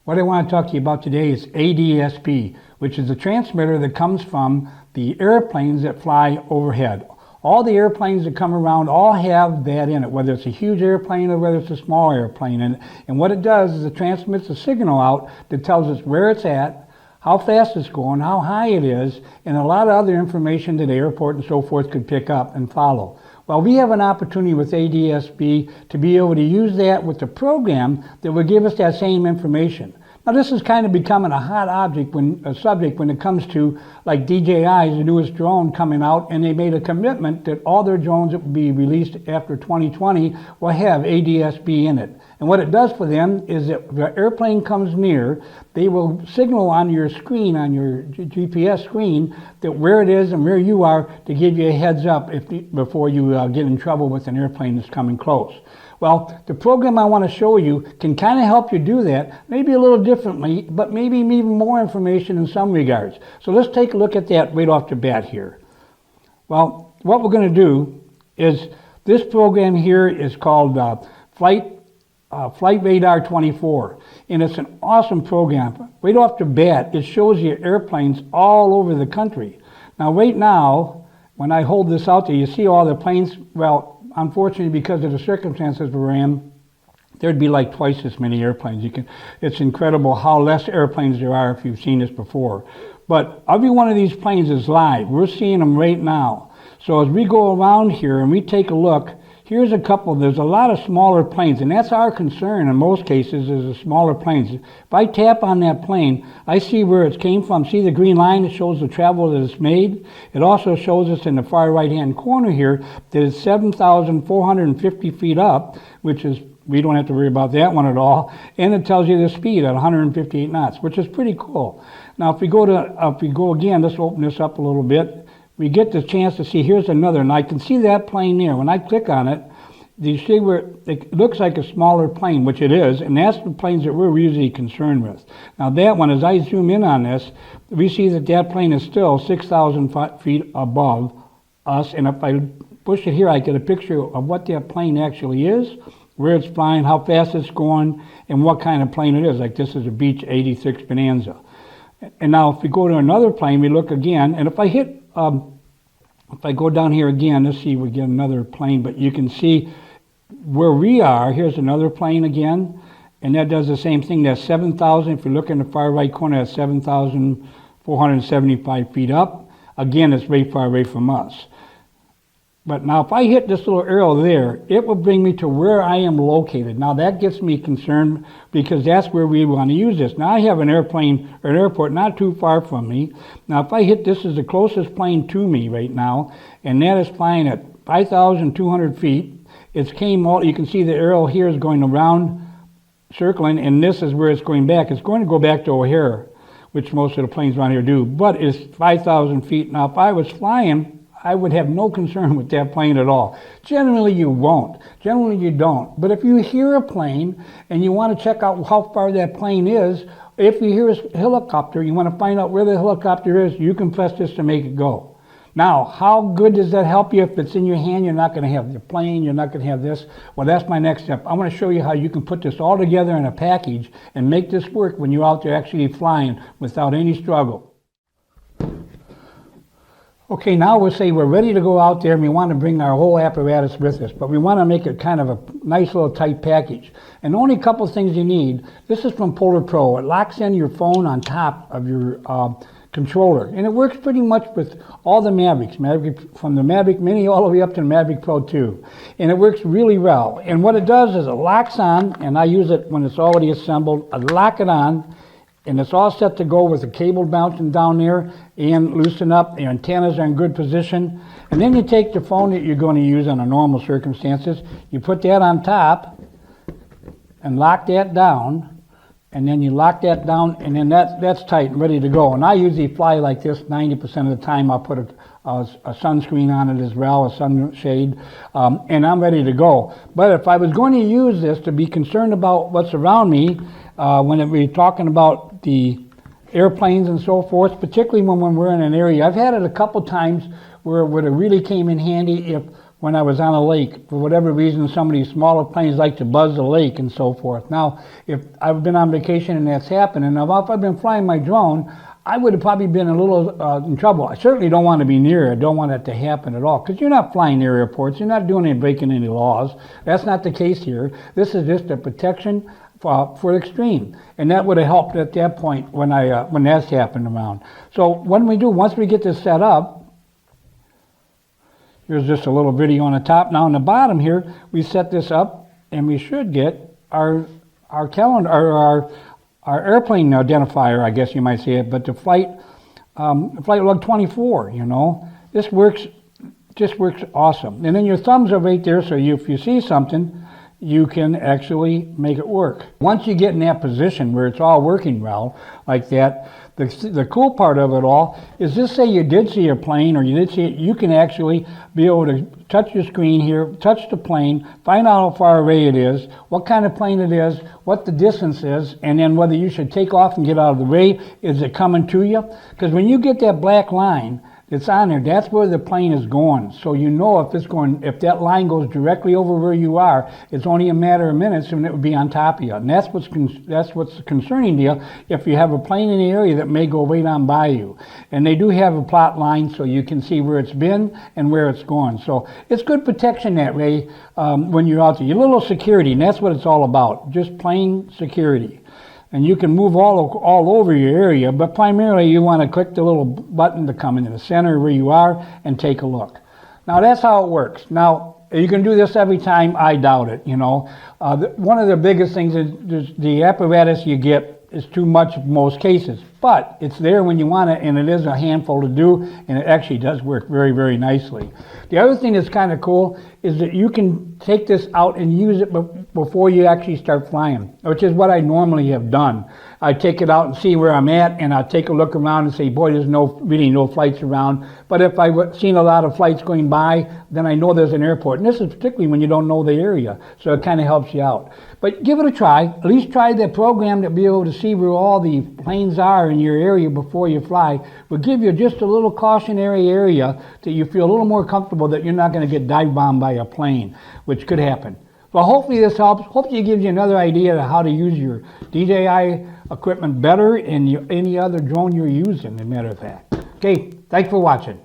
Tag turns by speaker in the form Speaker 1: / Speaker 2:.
Speaker 1: What I want to talk to you about today is ADSB, which is the transmitter that comes from the airplanes that fly overhead. All the airplanes that come around all have that in it, whether it's a huge airplane or whether it's a small airplane. And what it does is it transmits a signal out that tells us where it's at, how fast it's going, how high it is, and a lot of other information that the airport and so forth could pick up and follow. Well, we have an opportunity with ADSB to be able to use that with the program that will give us that same information. Now, this is kind of becoming a hot subject when it comes to like DJI, the newest drone coming out, and they made a commitment that all their drones that will be released after 2020 will have ADSB in it. And what it does for them is that if the airplane comes near, they will signal on your screen, on your GPS screen, that where it is and where you are to give you a heads up before you get in trouble with an airplane that's coming close. Well, the program I want to show you can kind of help you do that, maybe a little differently, but maybe even more information in some regards. So let's take a look at that right off the bat here. Well, what we're going to do is this program here is called Flight Radar 24, and it's an awesome program. Right off the bat, it shows you airplanes all over the country. Now, right now, when I hold this out there, you see all the planes. Well, unfortunately, because of the circumstances we're in, there'd be like twice as many airplanes. It's incredible how less airplanes there are if you've seen this before. But every one of these planes is live. We're seeing them right now. So as we go around here and we take a look, here's a couple. There's a lot of smaller planes, and that's our concern in most cases is the smaller planes. If I tap on that plane, I see where it came from. See the green line that shows the travel that it's made? It also shows us in the far right-hand corner here that it's 7,450 feet up, which is, we don't have to worry about that one at all. And it tells you the speed at 158 knots, which is pretty cool. Now, if we go again, let's open this up a little bit. We get the chance to see, here's another, and I can see that plane there. When I click on it, you see where it looks like a smaller plane, which it is, and that's the planes that we're usually concerned with. Now that one, as I zoom in on this, we see that that plane is still 6,000 feet above us, and if I push it here, I get a picture of what that plane actually is, where it's flying, how fast it's going, and what kind of plane it is. Like this is a Beech 86 Bonanza. And now if we go to another plane, we look again, and if I hit if I go down here again, let's see, we get another plane, but you can see where we are. Here's another plane again, and that does the same thing. That's 7,000. If you look in the far right corner, that's 7,475 feet up. Again, it's very far away from us. But now if I hit this little arrow there, it will bring me to where I am located. Now that gets me concerned because that's where we want to use this. Now I have an airplane or an airport not too far from me. Now if I hit, this is the closest plane to me right now, and that is flying at 5,200 feet. You can see the arrow here is going around, circling, and this is where it's going back. It's going to go back to O'Hare, which most of the planes around here do, but it's 5,000 feet. Now if I was flying, I would have no concern with that plane at all. Generally, you won't. Generally, you don't. But if you hear a plane and you want to check out how far that plane is, if you hear a helicopter, you want to find out where the helicopter is, you can press this to make it go. Now, how good does that help you? If it's in your hand, you're not going to have the plane, you're not going to have this. Well, that's my next step. I want to show you how you can put this all together in a package and make this work when you're out there actually flying without any struggle. Okay, now we'll say we're ready to go out there and we want to bring our whole apparatus with us, but we want to make it kind of a nice little tight package. And only a couple of things you need. This is from Polar Pro. It locks in your phone on top of your controller, and it works pretty much with all the Mavics, from the Mavic Mini all the way up to the Mavic Pro 2. And it works really well. And what it does is it locks on, and I use it when it's already assembled. I lock it on, and it's all set to go with the cable bouncing down there and loosen up. The antennas are in good position. And then you take the phone that you're going to use under normal circumstances, you put that on top and lock that down, and then you lock that down, and then that's tight and ready to go. And I usually fly like this 90% of the time. I'll put a sunscreen on it as well, a sunshade, and I'm ready to go. But if I was going to use this to be concerned about what's around me, when we're talking about the airplanes and so forth, particularly when we're in an area. I've had it a couple times where it really came in handy if when I was on a lake. For whatever reason, some of these smaller planes like to buzz the lake and so forth. Now, if I've been on vacation and that's happened, and if I've been flying my drone, I would have probably been a little in trouble. I certainly don't want to be near it. I don't want that to happen at all, because you're not flying near airports. You're not doing any breaking any laws. That's not the case here. This is just a protection for extreme, and that would have helped at that point when that's happened around. So what we do, once we get this set up, here's just a little video on the top. Now on the bottom here, we set this up, and we should get our calendar, our airplane identifier, I guess you might say it, but the flight log 24. You know, this works awesome. And then your thumbs are right there, so if you see something, you can actually make it work. Once you get in that position where it's all working well like that, the cool part of it all is, just say you did see a plane or you did see it, you can actually be able to touch your screen here, touch the plane, find out how far away it is, what kind of plane it is, what the distance is, and then whether you should take off and get out of the way. Is it coming to you? Because when you get that black line that's on there, that's where the plane is going. So you know if that line goes directly over where you are, it's only a matter of minutes and it would be on top of you. And that's what's concerning to you if you have a plane in the area that may go right on by you. And they do have a plot line so you can see where it's been and where it's going. So it's good protection that way when you're out there. Your little security, and that's what it's all about, just plain security. And you can move all over your area, but primarily you want to click the little button to come into the center where you are and take a look. Now that's how it works. Now, you can do this every time. I doubt it, you know. One of the biggest things is the apparatus you get is too much in most cases, but it's there when you want it, and it is a handful to do, and it actually does work very, very nicely. The other thing that's kind of cool is that you can take this out and use it before you actually start flying, which is what I normally have done. I take it out and see where I'm at, and I'll take a look around and say, boy, there's really no flights around. But if I've seen a lot of flights going by, then I know there's an airport. And this is particularly when you don't know the area, so it kind of helps you out. But give it a try. At least try the program to be able to see where all the planes are in your area before you fly. Will give you just a little cautionary area that you feel a little more comfortable that you're not going to get dive bombed by a plane, which could happen. Well, hopefully this helps. Hopefully it gives you another idea of how to use your DJI equipment better in any other drone you're using, as a matter of fact. Okay, thanks for watching.